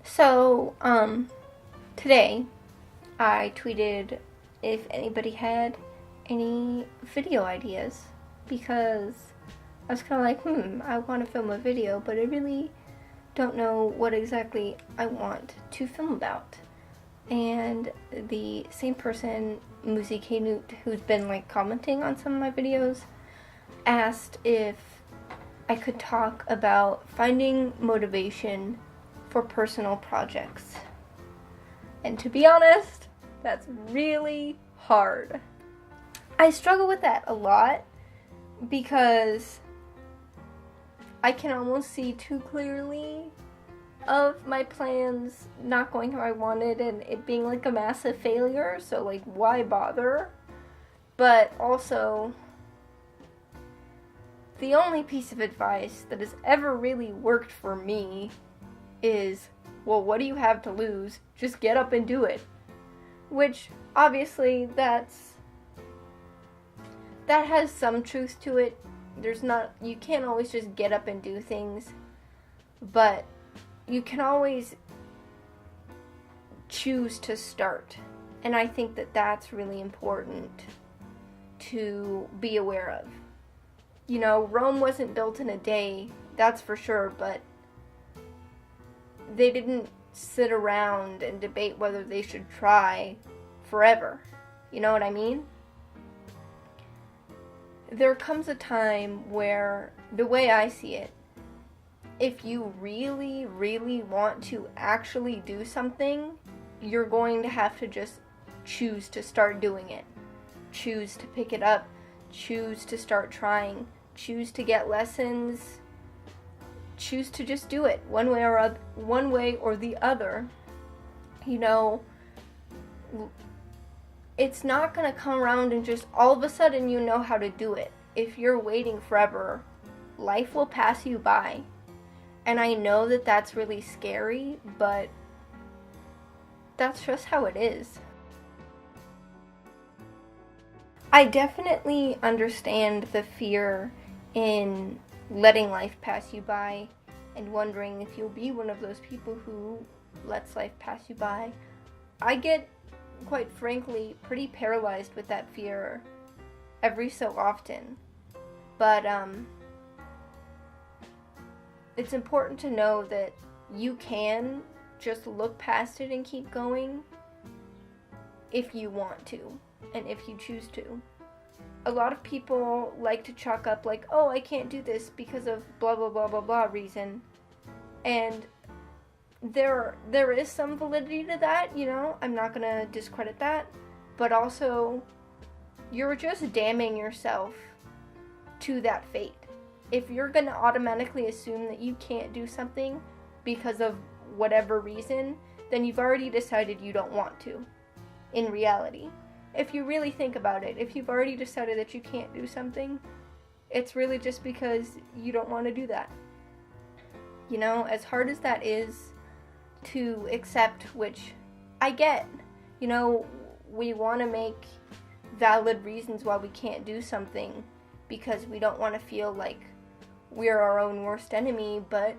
So, today I tweeted if anybody had any video ideas because I was kind of like, I want to film a video, but I really don't know what exactly I want to film about. And the same person, Musi K. Newt, who's been like commenting on some of my videos, asked if I could talk about finding motivation for personal projects. And to be honest, that's really hard. I struggle with that a lot because I can almost see too clearly of my plans not going how I wanted and it being like a massive failure, so like why bother? But also, the only piece of advice that has ever really worked for me is, well, what do you have to lose? Just get up and do it. Which, obviously, that has some truth to it. You can't always just get up and do things, but you can always choose to start. And I think that that's really important to be aware of. You know, Rome wasn't built in a day, that's for sure, but they didn't sit around and debate whether they should try forever. You know what I mean? There comes a time where, the way I see it, if you really, really want to actually do something, you're going to have to just choose to start doing it. Choose to pick it up. Choose to start trying. Choose to get lessons. Choose to just do it one way or the other. You know, it's not going to come around and just all of a sudden you know how to do it. If you're waiting forever, life will pass you by. And I know that that's really scary, but that's just how it is. I definitely understand the fear in letting life pass you by and wondering if you'll be one of those people who lets life pass you by. I get, quite frankly, pretty paralyzed with that fear every so often. But it's important to know that you can just look past it and keep going if you want to and if you choose to. A lot of people like to chalk up like, oh, I can't do this because of blah blah blah blah blah reason. And there is some validity to that, you know, I'm not gonna discredit that, but also you're just damning yourself to that fate. If you're gonna automatically assume that you can't do something because of whatever reason, then you've already decided you don't want to, in reality. If you really think about it, if you've already decided that you can't do something, it's really just because you don't want to do that. You know, as hard as that is to accept, which I get, you know, we want to make valid reasons why we can't do something because we don't want to feel like we're our own worst enemy, but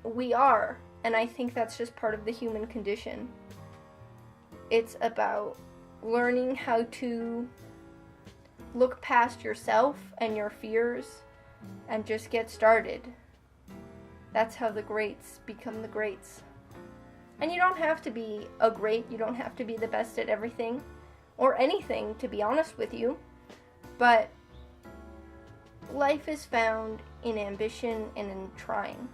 we are, and I think that's just part of the human condition. It's about learning how to look past yourself and your fears and just get started. That's how the greats become the greats. And you don't have to be a great, you don't have to be the best at everything or anything, to be honest with you, but life is found in ambition and in trying.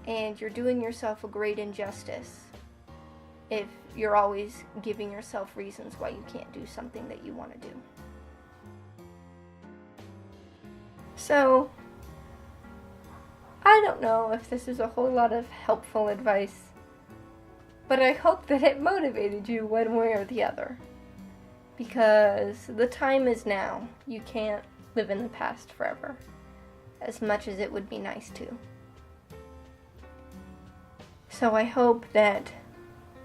And you're doing yourself a great injustice if you're always giving yourself reasons why you can't do something that you want to do. So, I don't know if this is a whole lot of helpful advice, but I hope that it motivated you one way or the other. Because the time is now. You can't live in the past forever, as much as it would be nice to. So I hope that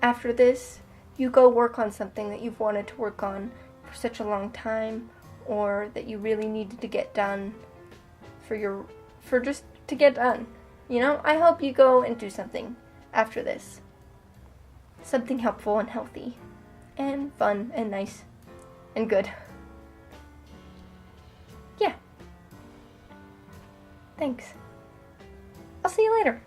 after this, you go work on something that you've wanted to work on for such a long time, or that you really needed to get done for just to get done. You know, I hope you go and do something. after this. Something helpful and healthy and fun and nice and good. Yeah. Thanks. I'll see you later.